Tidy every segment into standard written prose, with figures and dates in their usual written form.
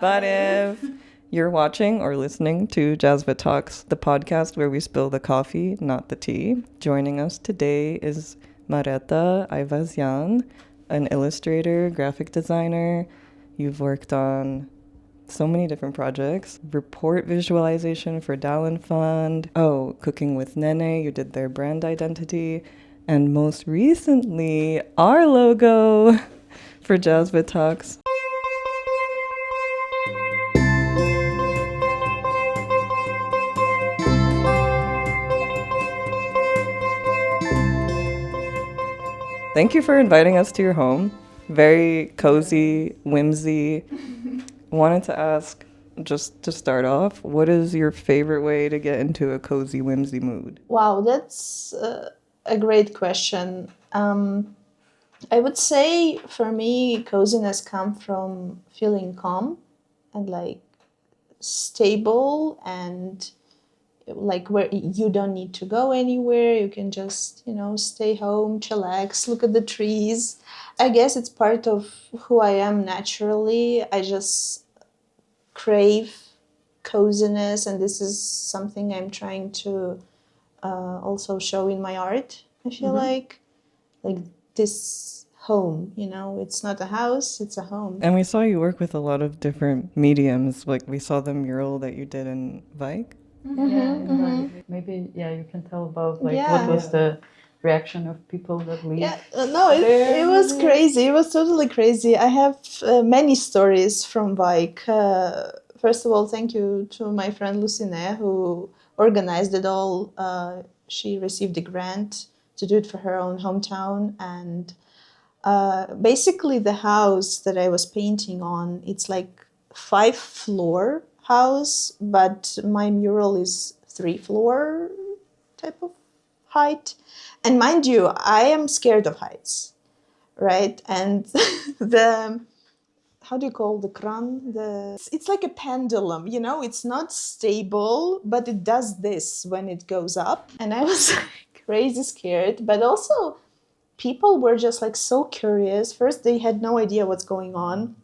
But if you're watching or listening to Jazva Talks, the podcast where we spill the coffee, not the tea, joining us today is Mareta Ayvazyan, an illustrator, graphic designer. You've worked on so many different projects. Report visualization for Dallin Fund. Oh, Cooking with Nene, you did their brand identity. And most recently, our logo for Jazva Talks. Thank you for inviting us to your home. Very cozy, whimsy. Wanted to ask, just to start off, what is your favorite way to get into a cozy, whimsy mood? Wow, that's a great question. I would say for me, coziness comes from feeling calm and like stable and like where you don't need to go anywhere. You can just, stay home, chillax, look at the trees. I guess it's part of who I am naturally. I just crave coziness, and this is something I'm trying to also show in my art. I feel like this home, it's not a house, it's a home. And we saw you work with a lot of different mediums. Like we saw the mural that you did in Vike. Maybe you can tell about what was the reaction of people that leave. It was crazy. It was totally crazy. I have many stories from Vike. First of all, thank you to my friend Lucine, who organized it all. She received a grant to do it for her own hometown, and basically the house that I was painting on, it's like 5-floor house, but my mural is 3-floor type of height. And mind you, I am scared of heights, right? And how do you call the kran? It's like a pendulum, it's not stable, but it does this when it goes up. And I was like crazy scared, but also people were just like so curious. First, they had no idea what's going on.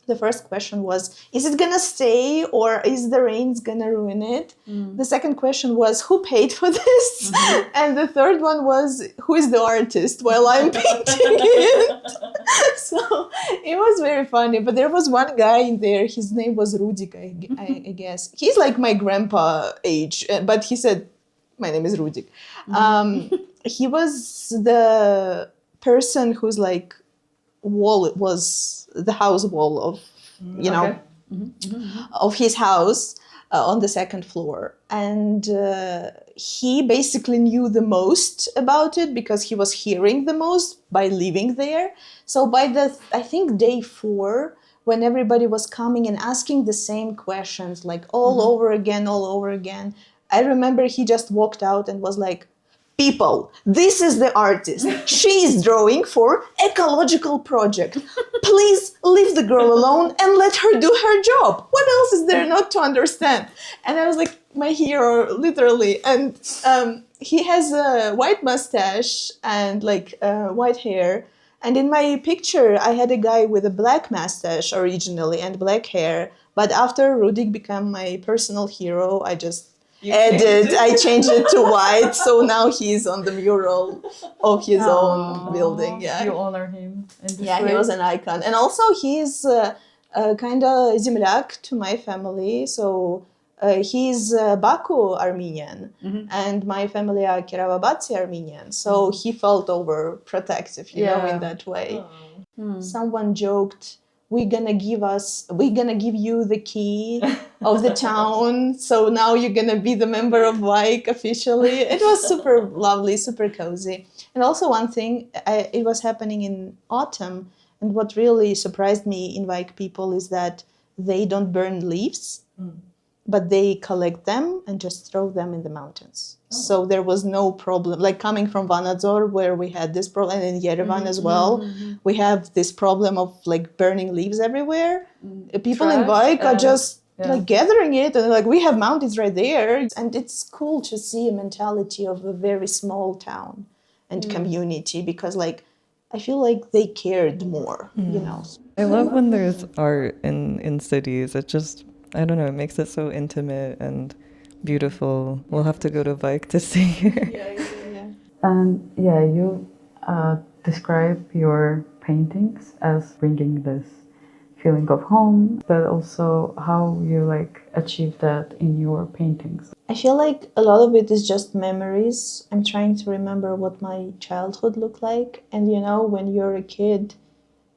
The first question was, is it gonna stay or is the rains gonna ruin it? The second question was, who paid for this? And the third one was, who is the artist while I'm painting it? So it was very funny. But there was one guy in there, his name was Rudik, I guess. He's like my grandpa age, but he said, my name is Rudik. He was the person who's like, wall was the house wall of of his house on the second floor, and he basically knew the most about it because he was hearing the most by living there. So by I think day 4, when everybody was coming and asking the same questions like all over again, I remember he just walked out and was like, people, this is the artist. She is drawing for ecological project. Please leave the girl alone and let her do her job. What else is there not to understand? And I was like, my hero, literally. And he has a white mustache and white hair. And in my picture, I had a guy with a black mustache originally and black hair. But after Rudik became my personal hero, I just I changed it to white, so now he's on the mural of his own building. Yeah, you honor him. He was an icon, and also he's kind of земляк to my family. So he's Baku Armenian, and my family are Kirababatsi Armenian. So he felt overprotective, in that way. Someone joked, we're gonna give you the key of the town, so now you're gonna be the member of Vike officially. It was super lovely, super cozy. And also one thing, it was happening in autumn, and what really surprised me in Vike people is that they don't burn leaves, but they collect them and just throw them in the mountains. So there was no problem. Like coming from Vanadzor, where we had this problem, and in Yerevan as well, we have this problem of like burning leaves everywhere. People in Vike are just like gathering it, and like we have mountains right there. And it's cool to see a mentality of a very small town and community, because like I feel like they cared more, I love when there's art in cities. It just, I don't know, it makes it so intimate and beautiful. We'll have to go to Vike to see her. Yeah. And yeah, you describe your paintings as bringing this feeling of home, but also how you like achieve that in your paintings. I feel like a lot of it is just memories. I'm trying to remember what my childhood looked like. And you know, when you're a kid,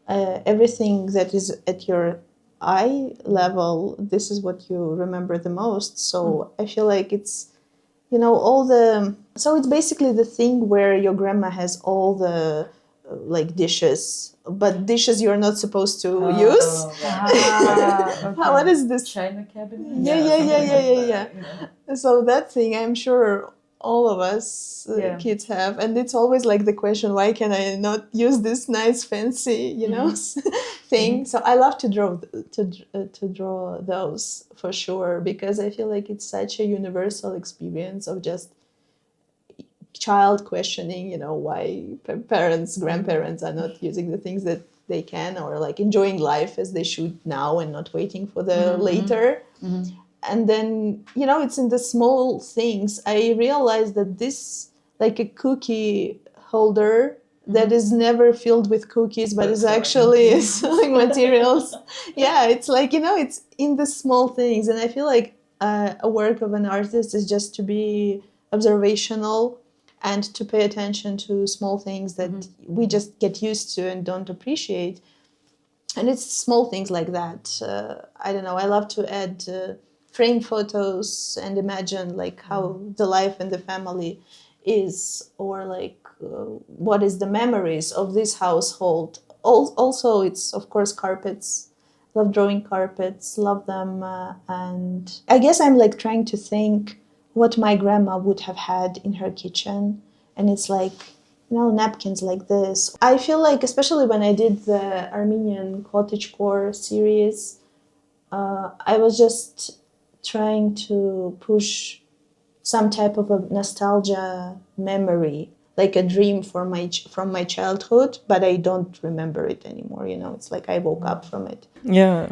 everything that is at your eye level, this is what you remember the most. So I feel like it's, you know, so it's basically the thing where your grandma has all the like dishes, but dishes you're not supposed to use. Okay. What is this? China cabinet? Yeah. So that thing, I'm sure all of us kids have, and it's always like the question, why can I not use this nice fancy, you know, thing? So I love to draw those for sure, because I feel like it's such a universal experience of just child questioning, you know, why parents, grandparents are not using the things that they can, or like enjoying life as they should now and not waiting for the later. And then, you know, it's in the small things. I realized that this, like a cookie holder that is never filled with cookies, but is actually selling materials. Yeah, it's like, you know, it's in the small things. And I feel like a work of an artist is just to be observational and to pay attention to small things that we just get used to and don't appreciate. And it's small things like that. I don't know, I love to add frame photos and imagine like how the life in the family is, or like what is the memories of this household. Also, it's of course carpets. Love drawing carpets, love them. And I guess I'm like trying to think what my grandma would have had in her kitchen. And it's like, you know, napkins like this. I feel like, especially when I did the Armenian cottagecore series, I was just trying to push some type of a nostalgia memory, like a dream from my childhood, but I don't remember it anymore. You know, it's like I woke up from it. Yeah,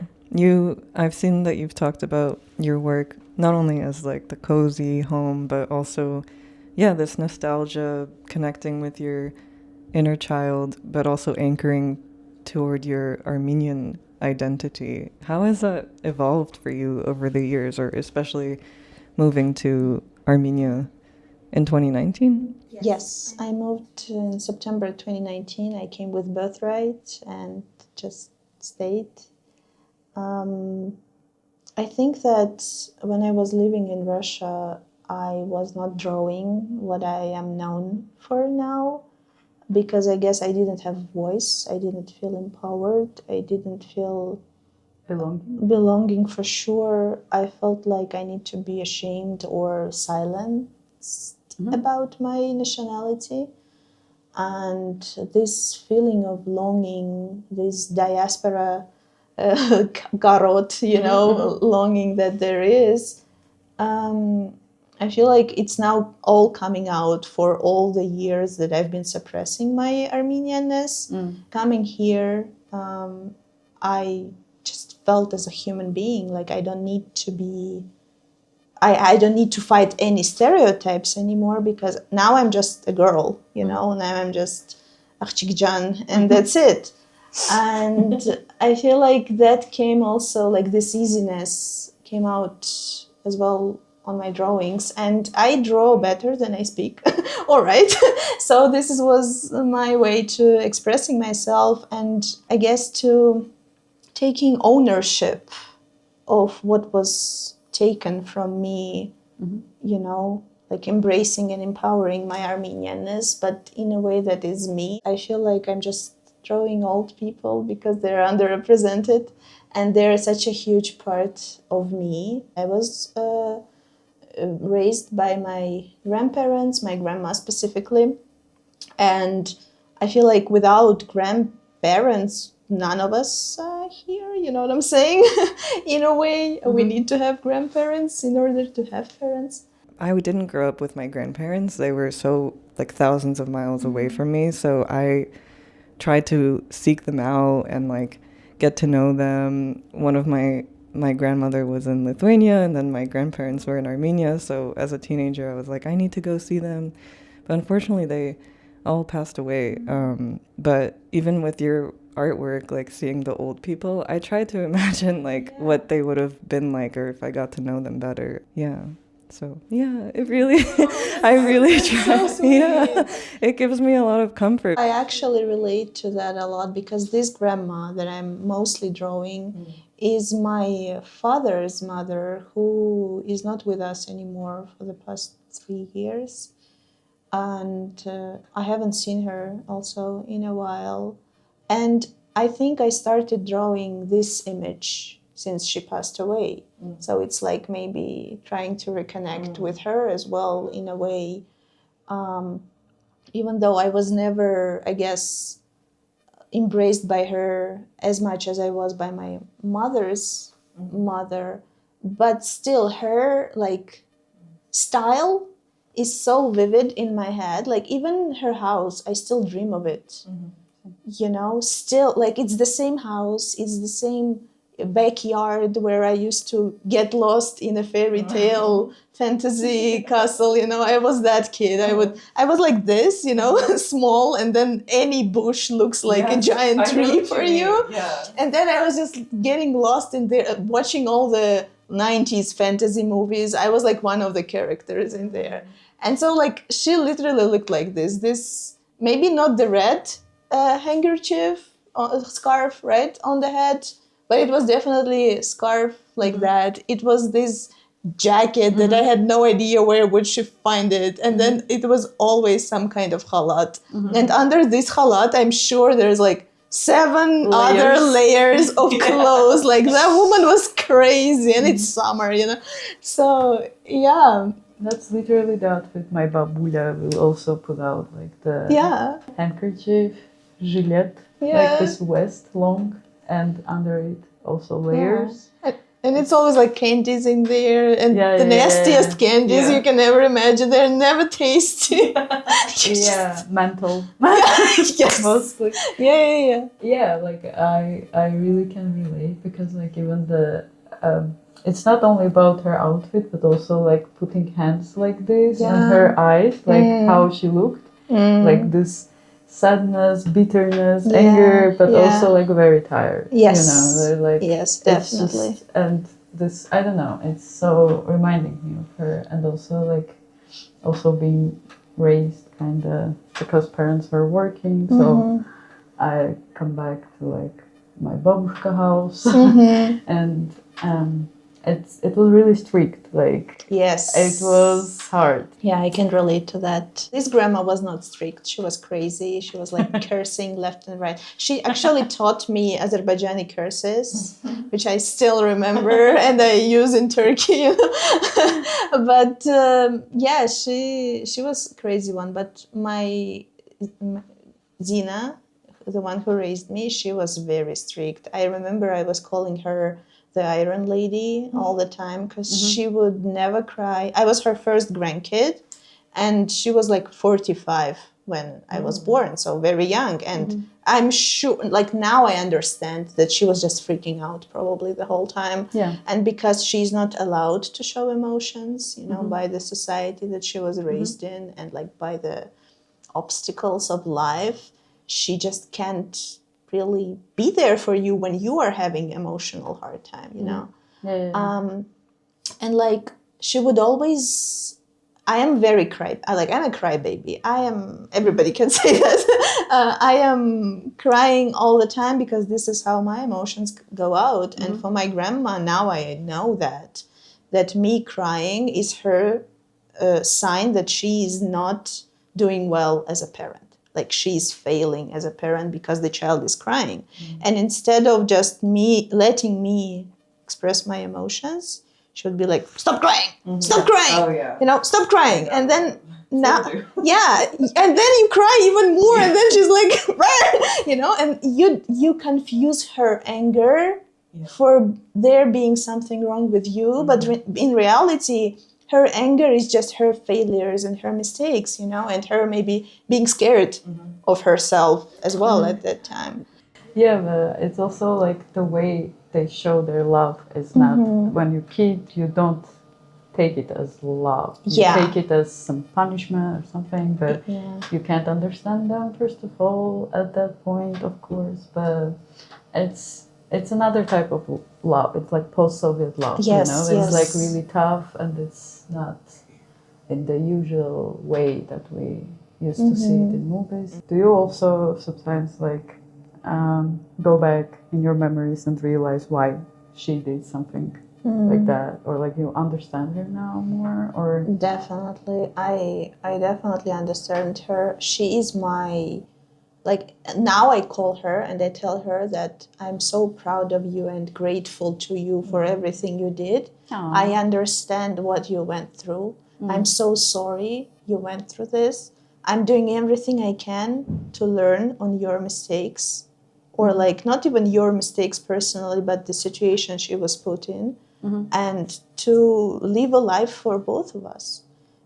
I've seen that you've talked about your work not only as like the cozy home, but also, yeah, this nostalgia, connecting with your inner child, but also anchoring toward your Armenian identity. How has that evolved for you over the years, or especially moving to Armenia in 2019? Yes, I moved in September 2019. I came with birthright and just stayed. I think that when I was living in Russia, I was not drawing what I am known for now, because I guess I didn't have voice. I didn't feel empowered. I didn't feel belonging for sure. I felt like I need to be ashamed or silenced about my nationality. And this feeling of longing, this diaspora garot, you know, longing that there is, I feel like it's now all coming out for all the years that I've been suppressing my Armenianness. Coming here, I just felt as a human being like I don't need to be, I don't need to fight any stereotypes anymore, because now I'm just a girl, you know, now I'm just Akhchikjan, and that's it. And I feel like that came also, like this easiness came out as well on my drawings, and I draw better than I speak. All right. So this was my way to expressing myself, and I guess to taking ownership of what was taken from me, you know, like embracing and empowering my Armenianness, but in a way that is me. I feel like I'm just drawing old people because they're underrepresented, and they're such a huge part of me. I was raised by my grandparents, my grandma specifically, and I feel like without grandparents, none of us are here, you know what I'm saying? In a way, we need to have grandparents in order to have parents. I didn't grow up with my grandparents. They were so like thousands of miles away from me, so I tried to seek them out and like get to know them. One of my grandmother was in Lithuania, and then my grandparents were in Armenia. So as a teenager, I was like, I need to go see them. But unfortunately, they all passed away. But even with your artwork, like seeing the old people, I tried to imagine like what they would have been like, or if I got to know them better. Yeah. So yeah, it really, I really try. So Yeah, it gives me a lot of comfort. I actually relate to that a lot because this grandma that I'm mostly drawing is my father's mother, who is not with us anymore for the past 3 years. And I haven't seen her also in a while. And I think I started drawing this image since she passed away. So it's like maybe trying to reconnect with her as well in a way. Even though I was never, I guess, embraced by her as much as I was by my mother's mother, but still her like style is so vivid in my head. Like even her house, I still dream of it. You know, still like it's the same house, it's the same backyard where I used to get lost in a fairy tale fantasy castle. You know, I was that kid. I was like this, you know, small, and then any bush looks like a giant tree for you. Yeah. And then I was just getting lost in there, watching all the 90s fantasy movies. I was like one of the characters in there. And so like she literally looked like this maybe not the red handkerchief, scarf, right, on the head, but it was definitely a scarf like that. It was this jacket that I had no idea where would she find it. And then it was always some kind of khalat. And under this khalat, I'm sure there's like 7 other layers of clothes. Like that woman was crazy, and it's summer, you know. So yeah. That's literally the outfit my babuya will also put out, like the handkerchief, gilet, like this vest, long, and under it also layers. And it's always like candies in there, and the nastiest candies you can ever imagine. They're never tasty. Mental. Yes. Mostly. Yeah. Yeah, like I really can relate, because like even the it's not only about her outfit, but also like putting hands like this and her eyes, like how she looked, like this sadness, bitterness, anger, but also like very tired. Yes. You know, they're like, yes, definitely. Just, and this, I don't know, it's so reminding me of her, and also like also being raised kind of because parents were working, so I come back to like my babushka house, and it was really strict, like it was hard. Yeah, I can relate to that. This grandma was not strict. She was crazy. She was like cursing left and right. She actually taught me Azerbaijani curses, which I still remember and I use in Turkey. You know? But she was a crazy one. But my Zina, the one who raised me, she was very strict. I remember I was calling her the Iron Lady all the time, because she would never cry. I was her first grandkid, and she was like 45 when I was born, so very young. And I'm sure, like now I understand that she was just freaking out probably the whole time. Yeah. And because she's not allowed to show emotions, you know, by the society that she was raised in, and like by the obstacles of life, she just can't really be there for you when you are having emotional hard time, you know. And like she would always, I am very I'm a crybaby. Everybody can say that. I am crying all the time because this is how my emotions go out. And for my grandma, now I know that me crying is her sign that she is not doing well as a parent. Like she's failing as a parent because the child is crying. And instead of just letting me express my emotions, she would be like, stop crying, stop crying, you know, stop crying. And then now, and then you cry even more, and then she's like, you know, and you confuse her anger for there being something wrong with you, but in reality, her anger is just her failures and her mistakes, you know, and her maybe being scared of herself as well at that time. Yeah, but it's also like the way they show their love is not when you kid, you don't take it as love. You Yeah. take it as some punishment or something, but Yeah. you can't understand them first of all at that point, of course. But it's another type of love. It's like post-Soviet love, you Yes, know. It's like yes. really tough, and it's not in the usual way that we used to see it in movies. Do you also sometimes like go back in your memories and realize why she did something like that, or like you understand her now more, or Definitely. I definitely understand her. She is my, like, now I call her and I tell her that I'm so proud of you and grateful to you for everything you did. Aw. I understand what you went through. I'm so sorry you went through this. I'm doing everything I can to learn on your mistakes, or like not even your mistakes personally, but the situation she was put in, and to live a life for both of us.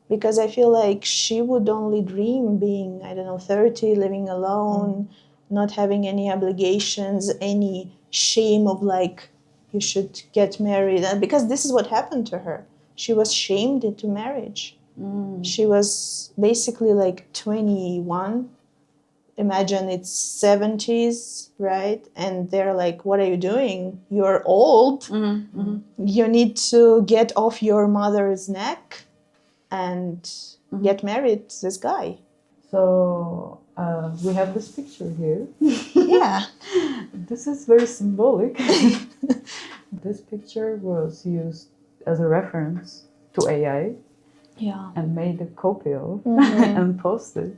Because I feel like she would only dream being, I don't know, 30, living alone, not having any obligations, any shame of like, you should get married. And because this is what happened to her. She was shamed into marriage. She was basically like 21. Imagine it's 70s, right? And they're like, what are you doing? You're old. You need to get off your mother's neck and get married to this guy. so we have this picture here. Yeah. This is very symbolic. This picture was used as a reference to AI Yeah. and made a copy of and posted.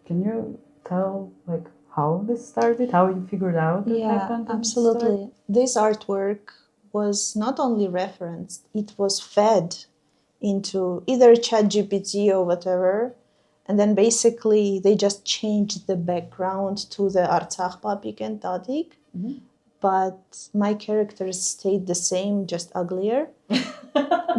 Can you tell like how this started, how you figured out it Yeah, happened? and absolutely. This artwork was not only referenced, it was fed into either ChatGPT or whatever. And then basically they just changed the background to the Artsakh Papik and Tatik. But my characters stayed the same, just uglier.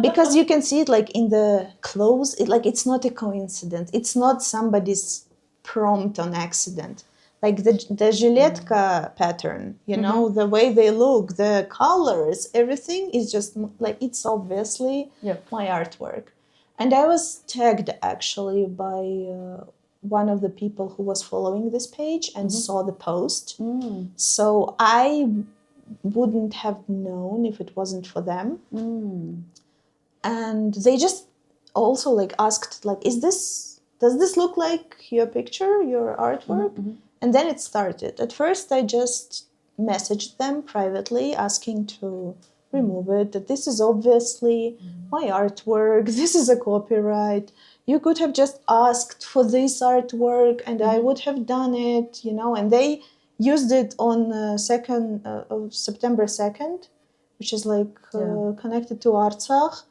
Because you can see it like in the clothes, it's not a coincidence. It's not somebody's prompt on accident. Like the Giletka pattern, you know, the way they look, the colors, everything is just like, it's obviously my artwork. And I was tagged actually by one of the people who was following this page and saw the post. So I wouldn't have known if it wasn't for them. And they just also like asked like, does this look like your picture, your artwork? And then it started. At first I just messaged them privately asking to remove it, that this is obviously my artwork, this is a copyright, you could have just asked for this artwork and I would have done it, you know. And they used it on September 2nd, which is like connected to Artsakh.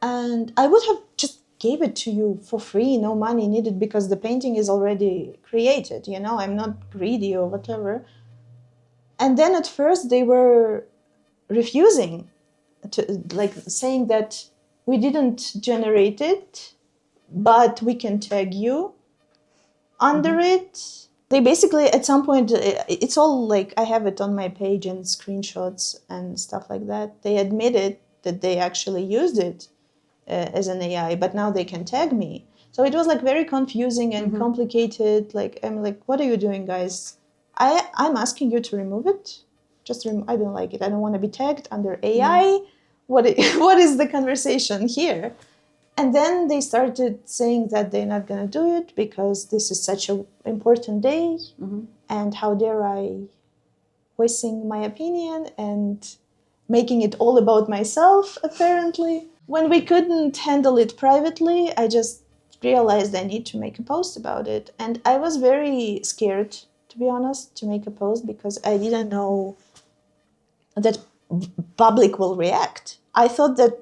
And I would have just gave it to you for free, no money needed, because the painting is already created, you know, I'm not greedy or whatever. And then at first they were refusing, to like saying that we didn't generate it, but we can tag you under it. They basically, at some point, it's all like, I have it on my page and screenshots and stuff like that. They admitted that they actually used it as an AI, but now they can tag me. So it was like very confusing and complicated. Like, I'm like, what are you doing, guys? I'm asking you to remove it. Just I don't like it. I don't want to be tagged under AI. What is the conversation here? And then they started saying that they're not going to do it because this is such an important day. And how dare I voicing my opinion and making it all about myself, apparently. When we couldn't handle it privately, I just realized I need to make a post about it. And I was very scared, to be honest, to make a post because I didn't know that public will react. I thought that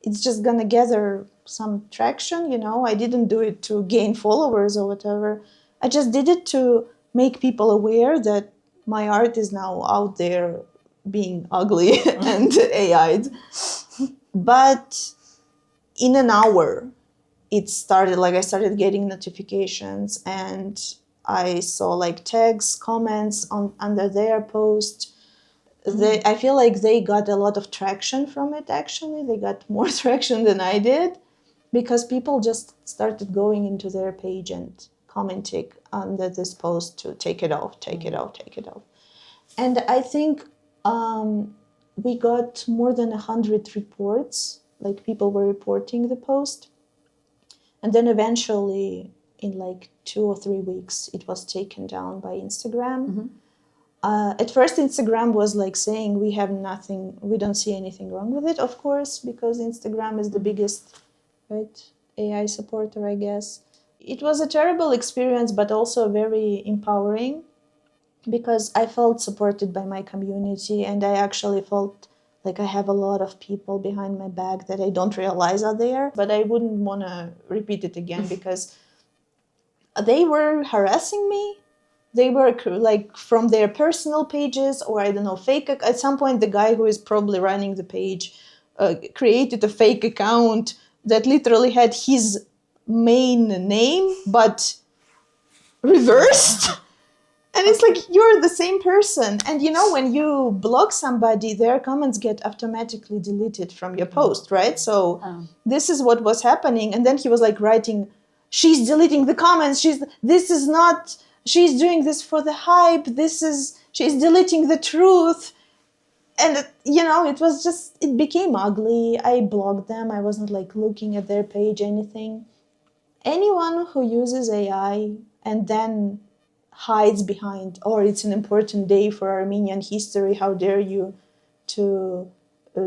it's just gonna gather some traction, you know. I didn't do it to gain followers or whatever. I just did it to make people aware that my art is now out there being ugly and AI'd. But in an hour, it started, like I started getting notifications and I saw like tags, comments on under their post. I feel like they got a lot of traction from it. Actually, they got more traction than I did, because people just started going into their page and commenting under this post to take it off, take it off, take it off. And I think we got more than 100 reports, like people were reporting the post. And then eventually, in like 2 or 3 weeks, it was taken down by Instagram. At first, Instagram was like saying we don't see anything wrong with it, of course, because Instagram is the biggest, right, AI supporter, I guess. It was a terrible experience, but also very empowering, because I felt supported by my community, and I actually felt like I have a lot of people behind my back that I don't realize are there. But I wouldn't want to repeat it again, because they were harassing me. They were like from their personal pages, or I don't know, fake. At some point, the guy who is probably running the page created a fake account that literally had his main name, but reversed. And it's like, you're the same person. And you know, when you block somebody, their comments get automatically deleted from your post, right? So this is what was happening. And then he was like writing, she's deleting the comments. She's doing this for the hype. She's deleting the truth. And, you know, it became ugly. I blocked them. I wasn't like looking at their page, anything. Anyone who uses AI and then hides behind, or it's an important day for Armenian history, how dare you to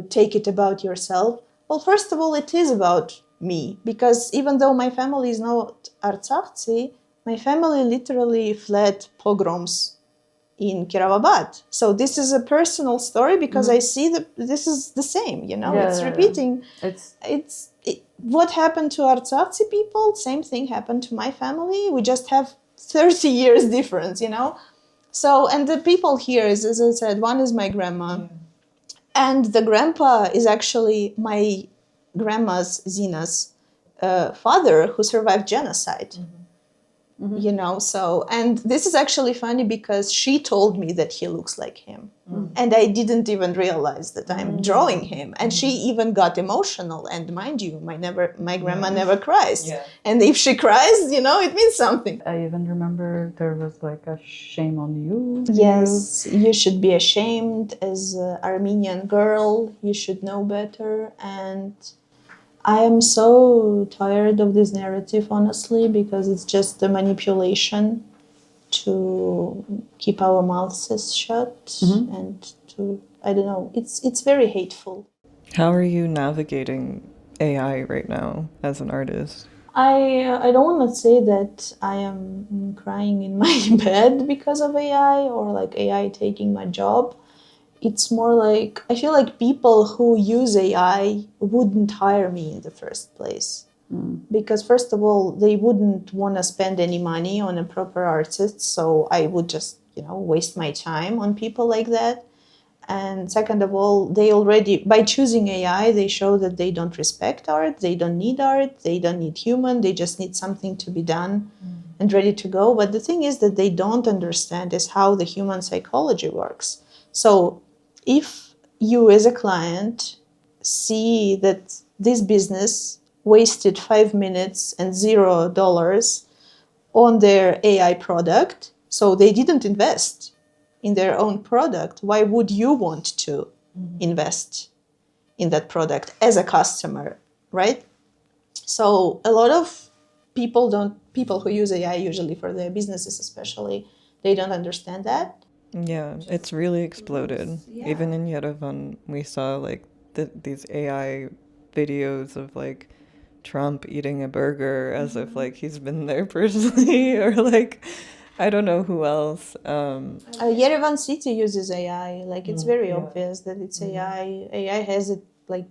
take it about yourself. Well, first of all, it is about me, because even though my family is not Artsakhtsi, my family literally fled pogroms in Kirovabad. So this is a personal story, because I see that this is the same, you know, it's repeating. What happened to Artsakhtsi people, same thing happened to my family. We just have 30 years difference, you know? So, and the people here is, as I said, one is my grandma. And the grandpa is actually my grandma's, Zina's, father, who survived genocide. You know, so, and this is actually funny, because she told me that he looks like him. And I didn't even realize that I'm drawing him. And she even got emotional. And mind you, my grandma never cries. And if she cries, you know, it means something. I even remember there was like a shame on you. Yes, you should be ashamed as an Armenian girl. You should know better. And I am so tired of this narrative, honestly, because it's just a manipulation to keep our mouths shut and to, I don't know, it's very hateful. How are you navigating AI right now as an artist? I don't want to say that I am crying in my bed because of AI, or like AI taking my job. It's more like, I feel like people who use AI wouldn't hire me in the first place. Because first of all, they wouldn't want to spend any money on a proper artist. So I would just, you know, waste my time on people like that. And second of all, they already, by choosing AI, they show that they don't respect art. They don't need art. They don't need human. They just need something to be done and ready to go. But the thing is that they don't understand is how the human psychology works. So if you as a client see that this business wasted 5 minutes and $0 on their AI product, so they didn't invest in their own product, why would you want to invest in that product as a customer, right? So a lot of people who use AI usually for their businesses especially, they don't understand that. Yeah, it's really exploded. Even in Yerevan, we saw like these AI videos of like Trump eating a burger as if like he's been there personally, or like I don't know who else. Yerevan city uses AI. Like it's very obvious that it's AI. AI has it like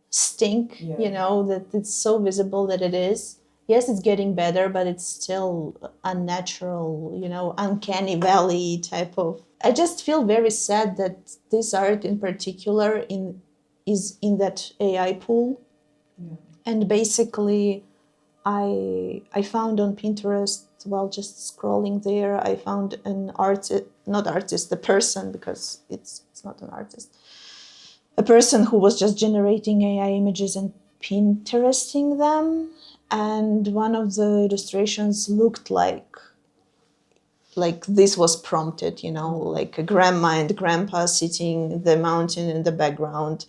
stink, you know, that it's so visible that it is. Yes, it's getting better, but it's still unnatural, you know, uncanny valley type of. I just feel very sad that this art in particular is in that AI pool. And basically, I found on Pinterest while just scrolling there, I found an a person, because it's not an artist, a person who was just generating AI images and Pinteresting them, and one of the illustrations looked like this was prompted, like a grandma and grandpa sitting the mountain in the background.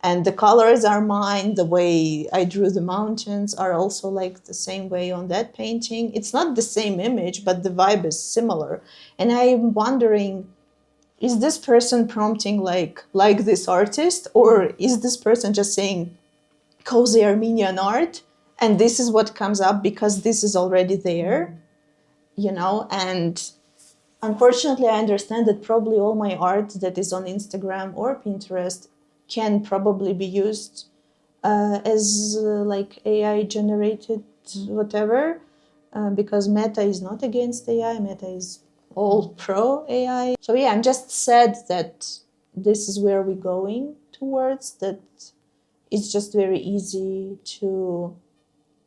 And the colors are mine. The way I drew the mountains are also like the same way on that painting. It's not the same image, but the vibe is similar. And I'm wondering, is this person prompting like this artist, or is this person just saying cozy Armenian art, and this is what comes up because this is already there, And unfortunately, I understand that probably all my art that is on Instagram or Pinterest can probably be used as like AI generated whatever, because Meta is not against AI. Meta is all pro AI. So yeah, I'm just sad that this is where we're going towards, that it's just very easy to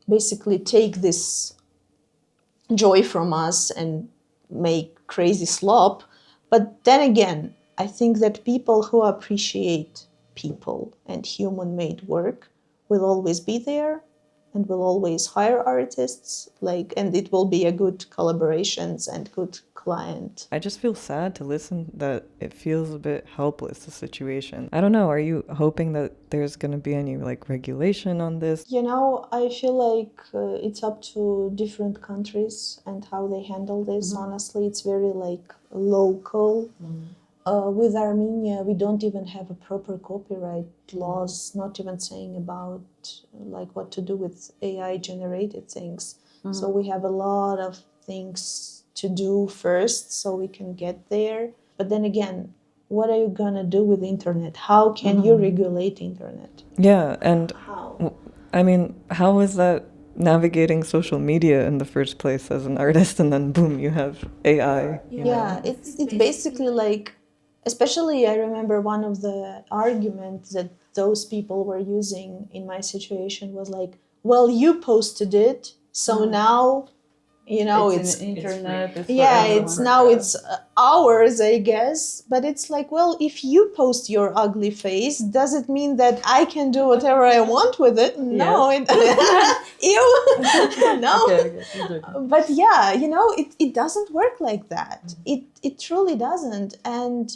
basically take this joy from us and make crazy slop. But then again, I think that people who appreciate people and human-made work will always be there and will always hire artists, and it will be a good collaborations and good client. I just feel sad to listen that it feels a bit helpless, the situation. I don't know, are you hoping that there's going to be any regulation on this? I feel like it's up to different countries and how they handle this. Honestly, it's very local. With Armenia, we don't even have a proper copyright laws, not even saying about what to do with AI generated things. So we have a lot of things to do first so we can get there. But then again, what are you gonna do with the internet? How can you regulate internet? Yeah, and How? I mean, how is that navigating social media in the first place as an artist, and then boom, you have AI? Yeah, it's basically especially I remember one of the arguments that those people were using in my situation was well, you posted it, so now, it's internet. It's ours, I guess. But it's well, if you post your ugly face, does it mean that I can do whatever I want with it? No. Ew. No. Okay. But yeah, it doesn't work like that. It truly doesn't. And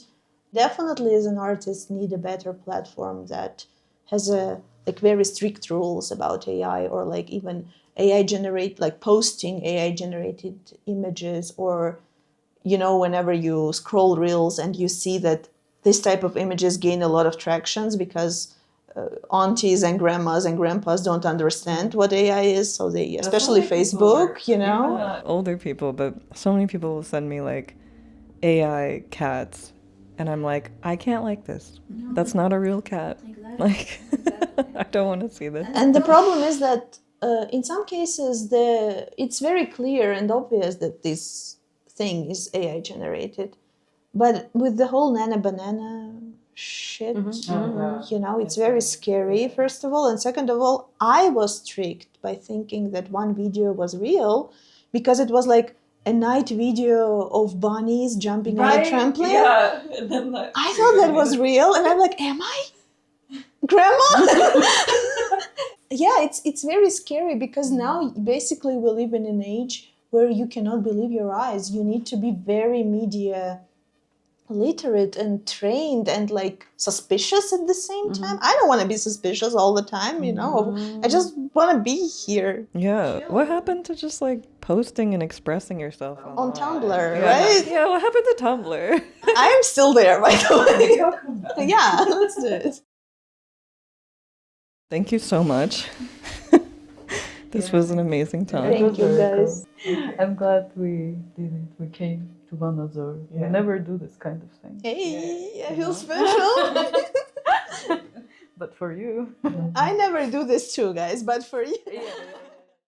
definitely as an artist need a better platform that has a very strict rules about AI, or even AI posting AI generated images, or whenever you scroll reels and you see that this type of images gain a lot of tractions because aunties and grandmas and grandpas don't understand what AI is, so they, especially Facebook, older people, but so many people will send me AI cats, and I'm like, I can't like this. No, that's not a real cat. Exactly. I don't want to see this. And the problem is that in some cases it's very clear and obvious that this thing is AI generated, but with the whole Nana Banana shit, it's very scary, first of all, and second of all, I was tricked by thinking that one video was real because it was a night video of bunnies jumping on a trampoline. Yeah. And then I thought that was real, and I'm am I? Grandma? Yeah, it's very scary because now basically we live in an age where you cannot believe your eyes. You need to be very media literate and trained and suspicious at the same time. I don't want to be suspicious all the time, I just want to be here. Yeah. What happened to just posting and expressing yourself on Tumblr, right? Yeah, what happened to Tumblr? I am still there, by the way. Yeah, let's do it. Thank you so much. This was an amazing time. Thank you, guys. Cool. I'm glad we did it. We came to Vanadzor. We never do this kind of thing. Hey, I feel special. But for you. I never do this too, guys, but for you. Yeah.